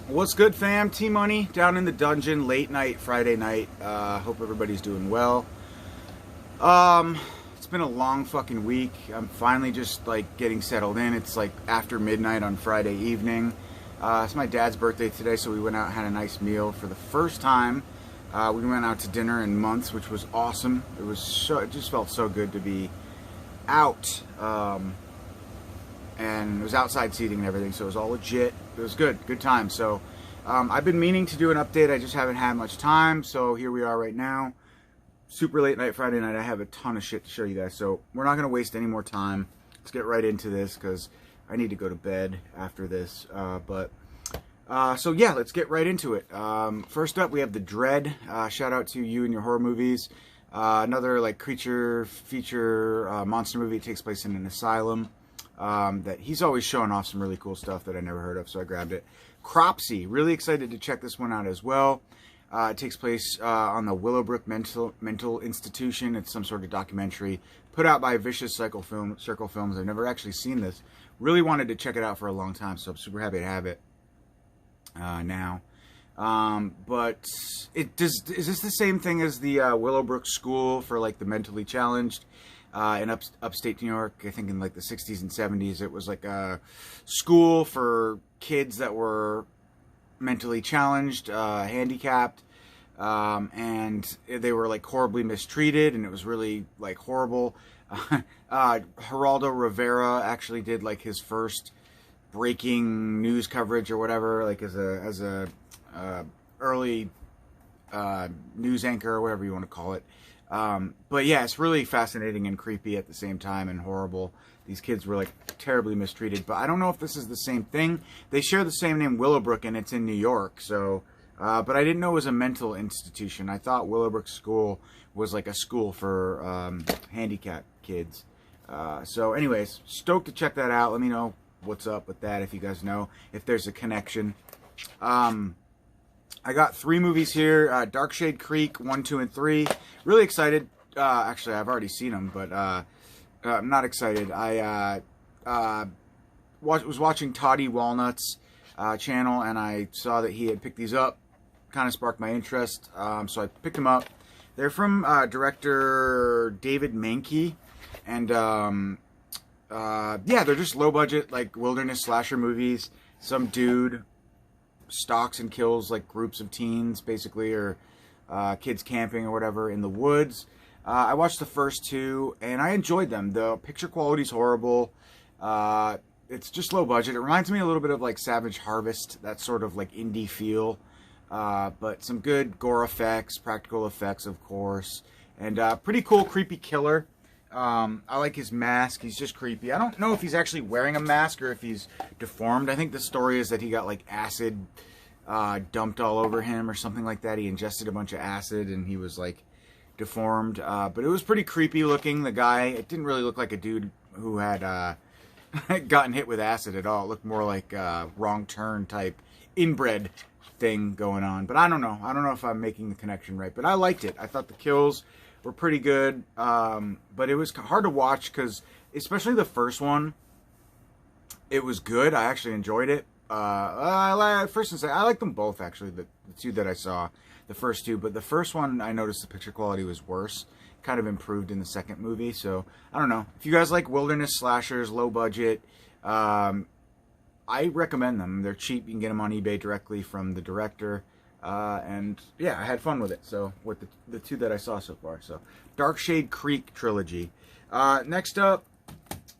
What's good, fam? T-Money down in the dungeon, late night, Friday night. Hope everybody's doing well. It's been a long fucking week. I'm finally just like getting settled in. It's like after midnight on Friday evening. It's my dad's birthday today, so we went out and had a nice meal for the first time. We went out to dinner in months, which was awesome. It just felt so good to be out. And it was outside seating and everything, so it was all legit. It was good time. So I've been meaning to do an update. I just haven't had much time, so here we are right now. Super late night Friday night. I have a ton of shit to show you guys, so we're not going to waste any more time. Let's get right into this because I need to go to bed after this. So yeah, let's get right into it. First up, we have The Dread. Shout out to you and your horror movies. Another like creature feature monster movie. It takes place in an asylum. That he's always showing off some really cool stuff that I never heard of, so I grabbed it. Cropsy, really excited to check this one out as well. It takes place on the Willowbrook Mental Institution. It's some sort of documentary put out by Vicious Circle Films. I've never actually seen this. Really wanted to check it out for a long time, so I'm super happy to have it now. But is this the same thing as the Willowbrook School for like the mentally challenged? In upstate New York, I think in like the 60s and 70s, it was like a school for kids that were mentally challenged, handicapped, and they were like horribly mistreated, and it was really like horrible. Geraldo Rivera actually did like his first breaking news coverage or whatever, like as a early news anchor or whatever you want to call it. But yeah, it's really fascinating and creepy at the same time and horrible. These kids were like terribly mistreated, but I don't know if this is the same thing. They share the same name, Willowbrook, and it's in New York. So, but I didn't know it was a mental institution. I thought Willowbrook School was like a school for handicapped kids. So anyways, stoked to check that out. Let me know what's up with that if you guys know, if there's a connection. I got 3 movies here, Darkshade Creek, 1, 2, and 3. Really excited. Actually, I've already seen them, but I'm not excited. I was watching Toddy Walnut's channel, and I saw that he had picked these up. Kind of sparked my interest, so I picked them up. They're from director David Mankey, and yeah, they're just low-budget, like, wilderness slasher movies. Some dude stalks and kills like groups of teens basically, or kids camping or whatever in the woods. I watched the first 2 and I enjoyed them. The picture quality's horrible. It's just low budget. It reminds me a little bit of like Savage Harvest, that sort of like indie feel, but some good gore effects, practical effects of course, and pretty cool creepy killer. I like his mask. He's just creepy. I don't know if he's actually wearing a mask or if he's deformed. I think the story is that he got like acid dumped all over him or something like that. He ingested a bunch of acid and he was like deformed. But it was pretty creepy looking. The guy, it didn't really look like a dude who had gotten hit with acid at all. It looked more like a Wrong Turn type inbred thing going on. But I don't know. I don't know if I'm making the connection right. But I liked it. I thought the kills were pretty good, but it was hard to watch because, especially the first one, it was good. I actually enjoyed it. First and second, I like them both actually. The 2 that I saw, the first 2, but the first one I noticed the picture quality was worse. Kind of improved in the second movie. So I don't know if you guys like wilderness slashers, low budget. I recommend them. They're cheap. You can get them on eBay directly from the director. And yeah, I had fun with it. So with the 2 that I saw so far. So Darkshade Creek trilogy. Next up,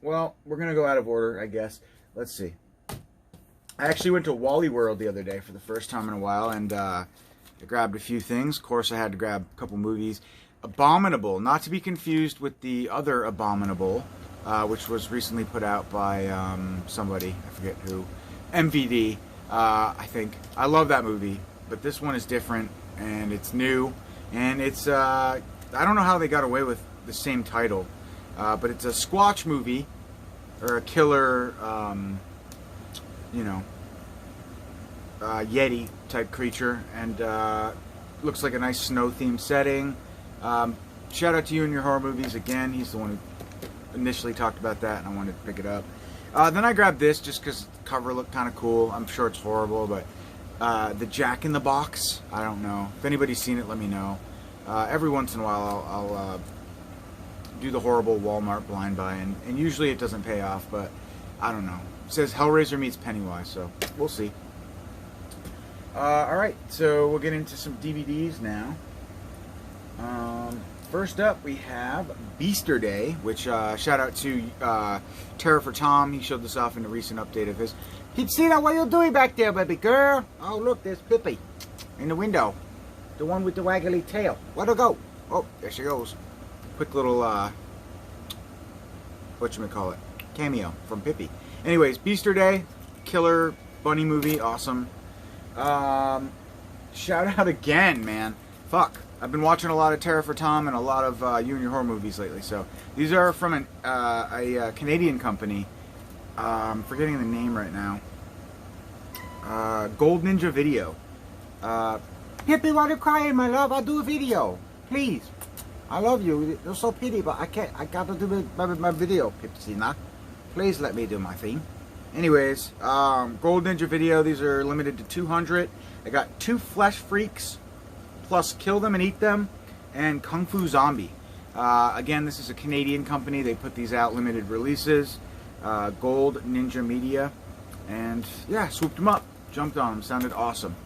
well, we're gonna go out of order, I guess. Let's see. I actually went to Wally World the other day for the first time in a while, and I grabbed a few things. Of course, I had to grab a couple movies. Abominable, not to be confused with the other Abominable, which was recently put out by somebody, I forget who, MVD, I think. I love that movie. But this one is different, and it's new, and it's, I don't know how they got away with the same title, but it's a Squatch movie, or a killer, you know, Yeti type creature, and looks like a nice snow-themed setting. Shout out to you and your horror movies again. He's the one who initially talked about that, and I wanted to pick it up. Then I grabbed this just because the cover looked kind of cool. I'm sure it's horrible, but The Jack in the Box. I don't know. If anybody's seen it, let me know. Every once in a while, I'll do the horrible Walmart blind buy, and usually it doesn't pay off, but I don't know. It says Hellraiser meets Pennywise, so we'll see. Alright, so we'll get into some DVDs now. First up, we have Beaster Day, which shout out to Terror for Tom. He showed this off in a recent update of his. Pitsina, what are you doing back there, baby girl? Oh, look, there's Pippi in the window. The one with the waggly tail. Where'd her go? Oh, there she goes. Quick little, whatchamacallit, cameo from Pippi. Anyways, Beaster Day, killer bunny movie, awesome. Shout out again, man. Fuck. I've been watching a lot of Terror for Tom and a lot of You and Your Horror movies lately. So these are from a Canadian company. I'm forgetting the name right now. Gold Ninja Video. Pippi, why are you crying, my love? I'll do a video. Please. I love you. You're so pretty, but I can't. I gotta do my video, Pipsina. Please let me do my thing. Anyways, Gold Ninja Video. These are limited to 200. I got 2 Flesh Freaks, plus Kill Them and Eat Them, and Kung Fu Zombie. Again, this is a Canadian company. They put these out limited releases. Gold Ninja Media. And yeah, swooped them up. Jumped on them. Sounded awesome.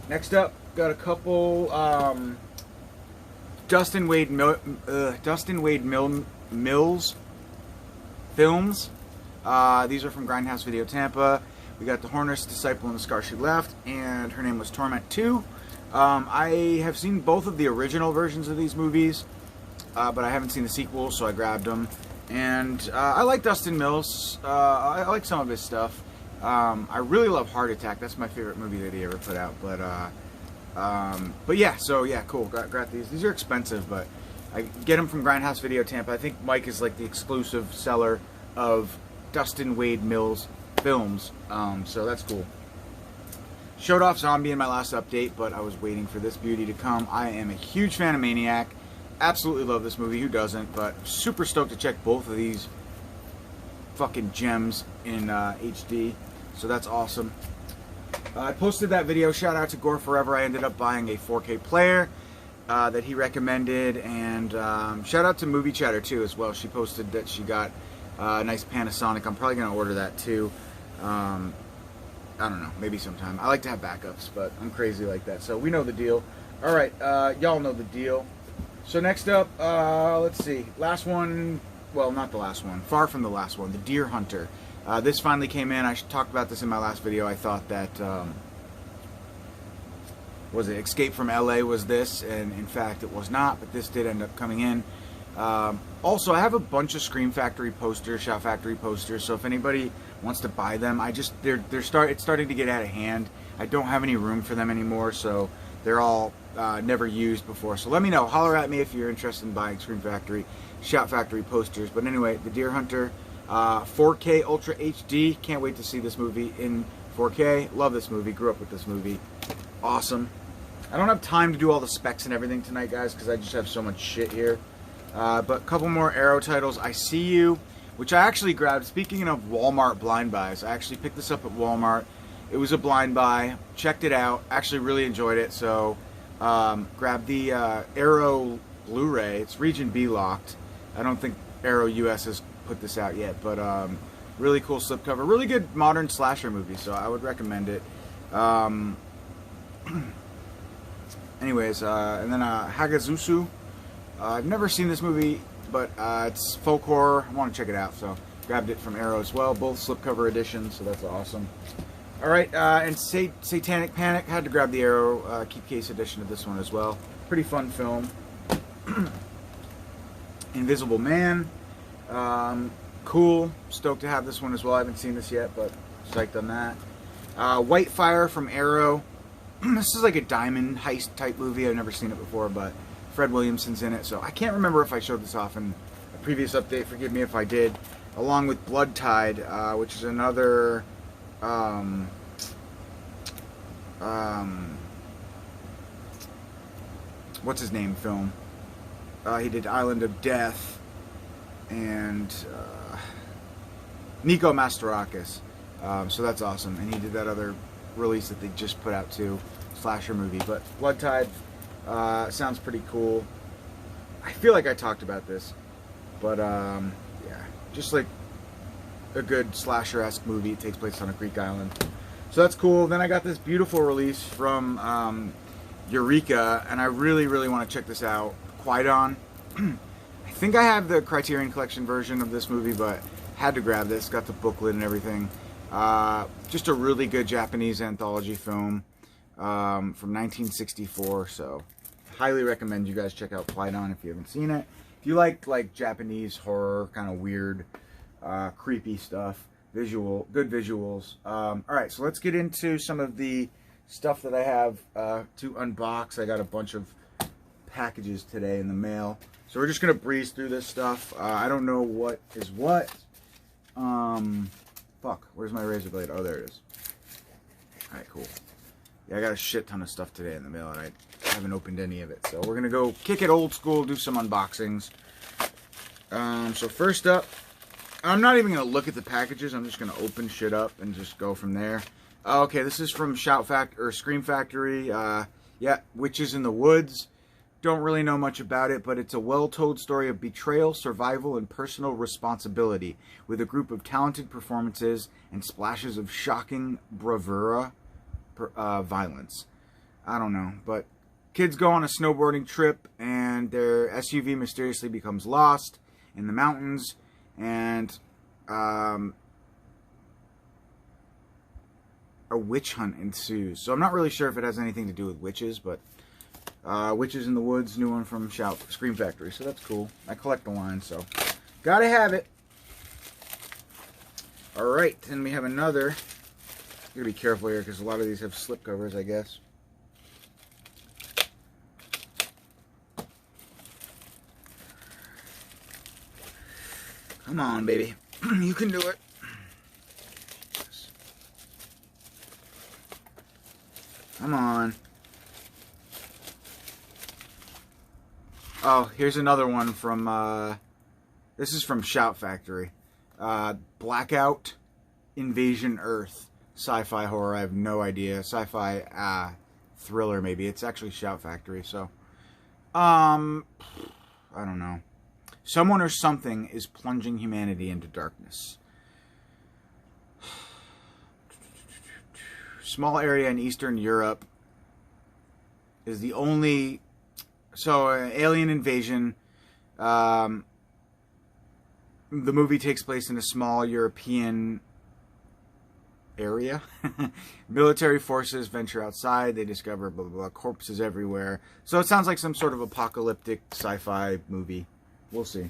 Next up, got a couple Dustin Wade Mills films. These are from Grindhouse Video Tampa. We got The Hornet's Disciple and The Scar She Left, and Her Name Was Torment 2. I have seen both of the original versions of these movies, but I haven't seen the sequels, so I grabbed them. And I like Dustin Mills. I like some of his stuff. I really love Heart Attack. That's my favorite movie that he ever put out. But yeah, so yeah, cool. Got these. These are expensive, but I get them from Grindhouse Video Tampa. I think Mike is like the exclusive seller of Dustin Wade Mills films, so that's cool. Showed off Zombie in my last update, but I was waiting for this beauty to come. I am a huge fan of Maniac. Absolutely love this movie. Who doesn't? But super stoked to check both of these fucking gems in HD. So that's awesome. I posted that video. Shout out to Gore Forever. I ended up buying a 4K player that he recommended, and shout out to Movie Chatter too as well. She posted that she got a nice Panasonic. I'm probably gonna order that too. I don't know, maybe sometime. I like to have backups, but I'm crazy like that. So we know the deal. All right, y'all know the deal. So next up, let's see. Last one. Well, not the last one. Far from the last one. The Deer Hunter. This finally came in. I talked about this in my last video. I thought that, was it Escape from LA was this, and in fact it was not, but this did end up coming in. Also, I have a bunch of Scream Factory posters, Shout Factory posters, so if anybody wants to buy them, it's starting to get out of hand. I don't have any room for them anymore, so they're all never used before. So let me know. Holler at me if you're interested in buying Scream Factory, Shout Factory posters. But anyway, The Deer Hunter, 4K Ultra HD. Can't wait to see this movie in 4K. Love this movie. Grew up with this movie. Awesome. I don't have time to do all the specs and everything tonight, guys, because I just have so much shit here. But a couple more Arrow titles. I See You, which I actually grabbed. Speaking of Walmart blind buys, I actually picked this up at Walmart. It was a blind buy. Checked it out. Actually really enjoyed it. So grabbed the Arrow Blu-ray. It's Region B locked. I don't think Arrow US has put this out yet, but really cool slipcover. Really good modern slasher movie, so I would recommend it. Anyways, and then Hagazusu. I've never seen this movie, but it's folk horror. I want to check it out, so grabbed it from Arrow as well. Both slipcover editions, so that's awesome. Alright, and Satanic Panic. Had to grab the Arrow keep case edition of this one as well. Pretty fun film. Invisible Man. Cool. Stoked to have this one as well. I haven't seen this yet, but psyched on that. White Fire from Arrow. This is like a diamond heist type movie. I've never seen it before, but Fred Williamson's in it, so I can't remember if I showed this off in a previous update. Forgive me if I did. Along with Blood Tide, which is another what's his name film. He did Island of Death and Nico Mastorakis, so that's awesome. And he did that other release that they just put out too, slasher movie. But Blood Tide sounds pretty cool. I feel like I talked about this, but yeah, just like a good slasher-esque movie. It takes place on a Greek island, so that's cool. Then I got this beautiful release from Eureka, and I really want to check this out. Qui-Gon. I think I have the Criterion Collection version of this movie, but had to grab this. Got the booklet and everything. Just a really good Japanese anthology film from 1964. So, highly recommend you guys check out Qui-Gon if you haven't seen it. If you like Japanese horror, kind of weird, creepy stuff, good visuals. All right, so let's get into some of the stuff that I have to unbox. I got a bunch of packages today in the mail, so we're just gonna breeze through this stuff. I don't know what is what. Fuck, where's my razor blade? Oh, there it is. All right, cool. Yeah, I got a shit ton of stuff today in the mail, and I haven't opened any of it, so we're gonna go kick it old school, do some unboxings. So first up, I'm not even gonna look at the packages. I'm just gonna open shit up and just go from there. Okay, this is from Scream Factory. Yeah, Witches in the Woods. Don't really know much about it, but it's a well-told story of betrayal, survival, and personal responsibility, with a group of talented performances and splashes of shocking bravura violence. I don't know, but kids go on a snowboarding trip, and their SUV mysteriously becomes lost in the mountains, and a witch hunt ensues. So I'm not really sure if it has anything to do with witches, but Witches in the Woods, new one from Scream Factory, so that's cool. I collect the line, so gotta have it. Alright, then we have another. I'm gonna be careful here because a lot of these have slip covers, I guess. Come on, baby. You can do it. Come on. Oh, here's another one from, this is from Shout Factory. Blackout Invasion Earth. Sci-fi horror, I have no idea. Sci-fi, thriller maybe. It's actually Shout Factory, so. I don't know. Someone or something is plunging humanity into darkness. Small area in Eastern Europe is the only... So, alien invasion. The movie takes place in a small European area. Military forces venture outside. They discover blah, blah, blah, corpses everywhere. So it sounds like some sort of apocalyptic sci-fi movie. We'll see.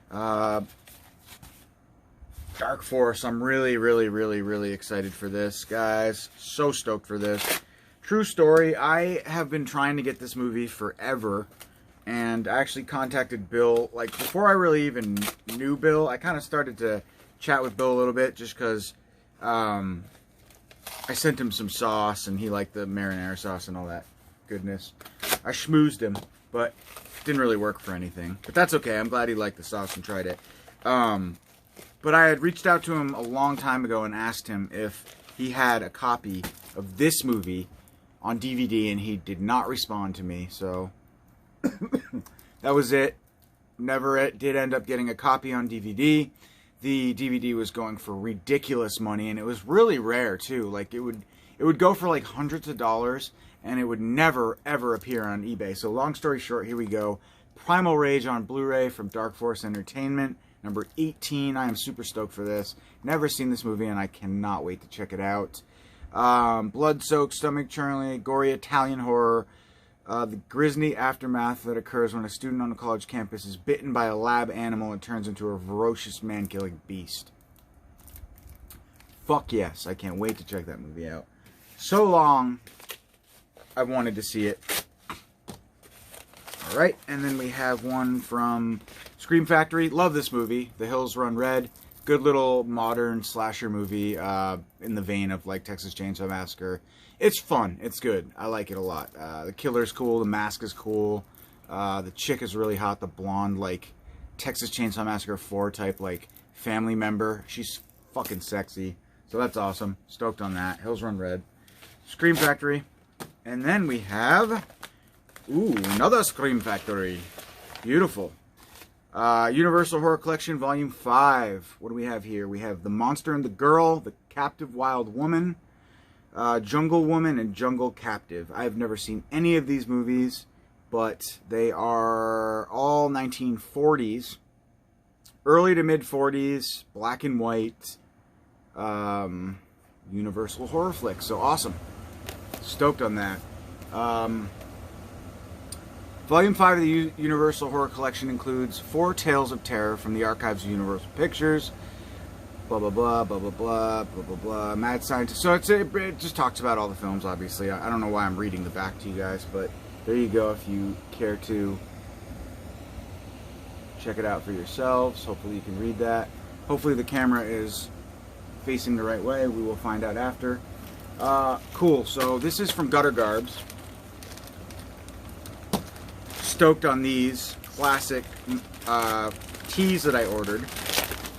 Dark Force. I'm really excited for this, guys. So stoked for this. True story, I have been trying to get this movie forever, and I actually contacted Bill, like, before I really even knew Bill. I kind of started to chat with Bill a little bit, just because I sent him some sauce, and he liked the marinara sauce and all that goodness. I schmoozed him, but it didn't really work for anything. But that's okay, I'm glad he liked the sauce and tried it. But I had reached out to him a long time ago and asked him if he had a copy of this movie on DVD, and he did not respond to me, so that was it. Never did end up getting a copy on DVD. The DVD was going for ridiculous money, and it was really rare too. Like it would go for like hundreds of dollars, and it would never ever appear on eBay. So long story short, here we go. Primal Rage on Blu-ray from Dark Force Entertainment, number 18. I am super stoked for this. Never seen this movie, and I cannot wait to check it out. Blood-soaked, stomach-churning, gory Italian horror. The grisly aftermath that occurs when a student on a college campus is bitten by a lab animal and turns into a ferocious man-killing beast. Fuck yes, I can't wait to check that movie out. So long, I wanted to see it. Alright, and then we have one from Scream Factory. Love this movie, The Hills Run Red. Good little modern slasher movie in the vein of like Texas Chainsaw Massacre. It's fun. It's good. I like it a lot. The killer's cool. The mask is cool. The chick is really hot. The blonde, like Texas Chainsaw Massacre 4 type, like family member. She's fucking sexy. So that's awesome. Stoked on that. Hills Run Red. Scream Factory. And then we have, ooh, another Scream Factory. Beautiful. Universal Horror Collection, Volume 5. What do we have here? We have The Monster and the Girl, The Captive Wild Woman, Jungle Woman, and Jungle Captive. I have never seen any of these movies, but they are all 1940s. Early to mid-40s, black and white, Universal horror flick. So awesome. Stoked on that. Volume 5 of the Universal Horror Collection includes 4 tales of terror from the archives of Universal Pictures. Blah, blah, blah, blah, blah, blah, blah, blah, blah. Mad Scientist. So it just talks about all the films, obviously. I don't know why I'm reading the back to you guys, but there you go if you care to check it out for yourselves. Hopefully you can read that. Hopefully the camera is facing the right way. We will find out after. Cool. So this is from Gutter Garbs. Stoked on these classic teas that I ordered.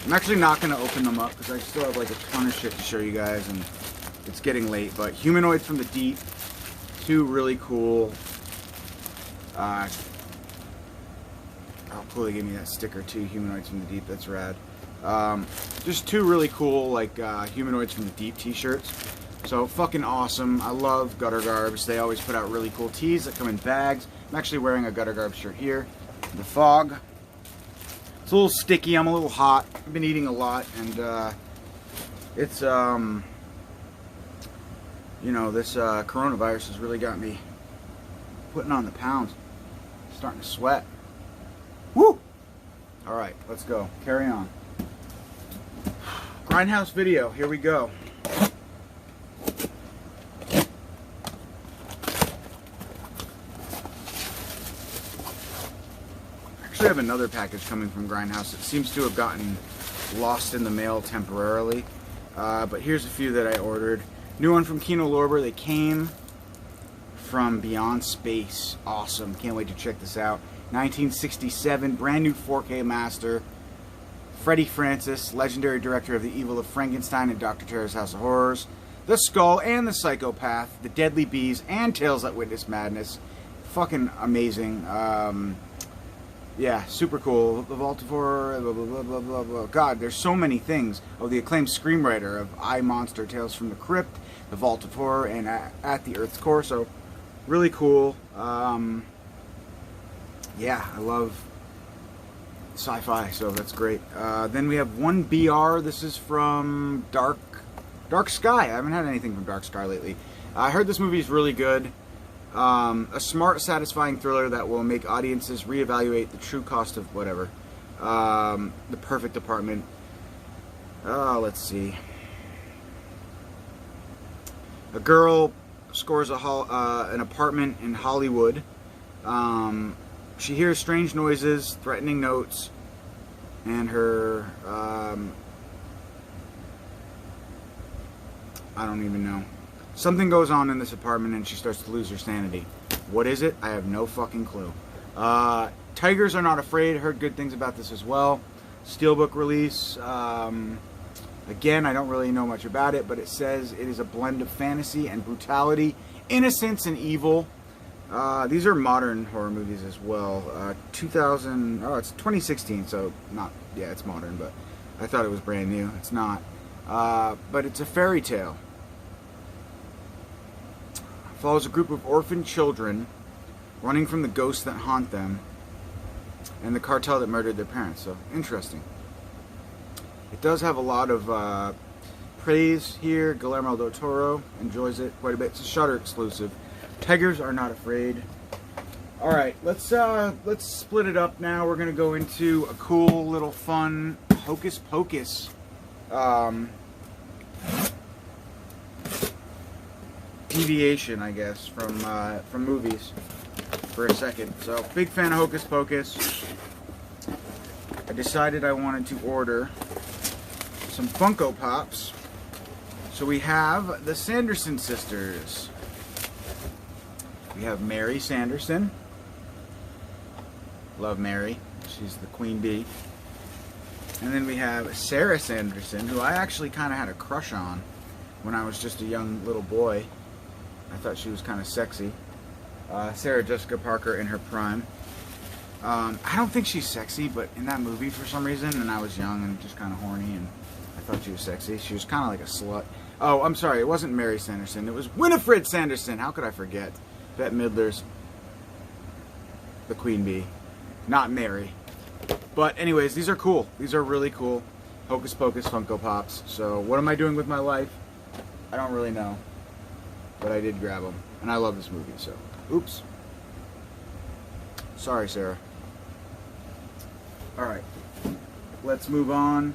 I'm actually not going to open them up because I still have like a ton of shit to show you guys and it's getting late. But Humanoids from the Deep, 2 really cool. Oh, cool, they gave me that sticker too, Humanoids from the Deep, that's rad. Just 2 really cool like Humanoids from the Deep t-shirts. So fucking awesome. I love Gutter Garbs. They always put out really cool tees that come in bags. I'm actually wearing a Gutter Garbs shirt here. The fog. It's a little sticky. I'm a little hot. I've been eating a lot, and it's you know, this coronavirus has really got me putting on the pounds. Starting to sweat. Woo! All right, let's go. Carry on. Grindhouse video. Here we go. I have another package coming from Grindhouse. It seems to have gotten lost in the mail temporarily. But here's a few that I ordered. New one from Kino Lorber. They came from Beyond Space. Awesome. Can't wait to check this out. 1967. Brand new 4K master. Freddie Francis, legendary director of The Evil of Frankenstein and Dr. Terror's House of Horrors. The Skull and the Psychopath. The Deadly Bees and Tales That Witness Madness. Fucking amazing. Yeah, super cool. The Vault of Horror, blah, blah, blah, blah, blah, blah. God, there's so many things. Oh, the acclaimed screenwriter of I, Monster, Tales from the Crypt, The Vault of Horror, and At the Earth's Core. So, really cool. Yeah, I love sci-fi, so that's great. Then we have 1BR. This is from Dark Sky. I haven't had anything from Dark Sky lately. I heard this movie is really good. A smart, satisfying thriller that will make audiences reevaluate the true cost of whatever. The Perfect Apartment. Let's see. A girl scores an apartment in Hollywood. She hears strange noises, threatening notes, and her, I don't even know. Something goes on in this apartment and she starts to lose her sanity. What is it? I have no fucking clue. Tigers Are Not Afraid. Heard good things about this as well. Steelbook release. Again, I don't really know much about it, but it says it is a blend of fantasy and brutality, innocence and evil. These are modern horror movies as well. 2000. Oh, it's 2016, so not. Yeah, it's modern, but I thought it was brand new. It's not. But it's a fairy tale. Follows a group of orphaned children running from the ghosts that haunt them and the cartel that murdered their parents. So, interesting. It does have a lot of praise here. Guillermo del Toro enjoys it quite a bit. It's a Shudder exclusive. Tigers Are Not Afraid. Alright, let's split it up now. We're going to go into a cool little fun Hocus Pocus deviation, I guess, from movies for a second. So, big fan of Hocus Pocus. I decided I wanted to order some Funko Pops. So we have the Sanderson sisters. We have Mary Sanderson. Love Mary. She's the queen bee. And then we have Sarah Sanderson, who I actually kind of had a crush on when I was just a young little boy. I thought she was kind of sexy. Sarah Jessica Parker in her prime. I don't think she's sexy, but in that movie for some reason, and I was young and just kind of horny, and I thought she was sexy. She was kind of like a slut. Oh, I'm sorry, it wasn't Mary Sanderson. It was Winifred Sanderson. How could I forget? Bette Midler's the queen bee, not Mary. But anyways, these are cool. These are really cool. Hocus Pocus Funko Pops. So what am I doing with my life? I don't really know. But I did grab them. And I love this movie, so. Oops. Sorry, Sarah. Alright. Let's move on.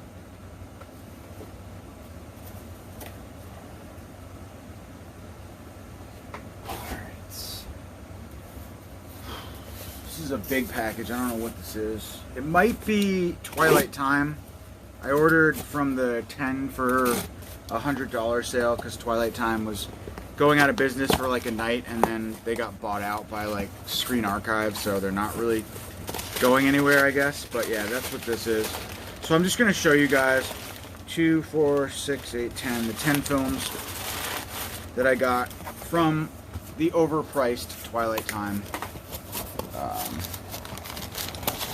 This is a big package. I don't know what this is. It might be Twilight Time. I ordered from the 10 for $100 sale because Twilight Time was going out of business for like a night, and then they got bought out by like Screen Archive, so they're not really going anywhere, I guess. But yeah, that's what this is. So I'm just going to show you guys 2, 4, 6, 8, 10, the 10 films that I got from the overpriced Twilight Time.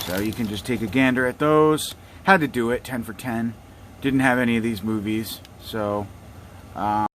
So you can just take a gander at those. Had to do it, 10 for 10. Didn't have any of these movies, so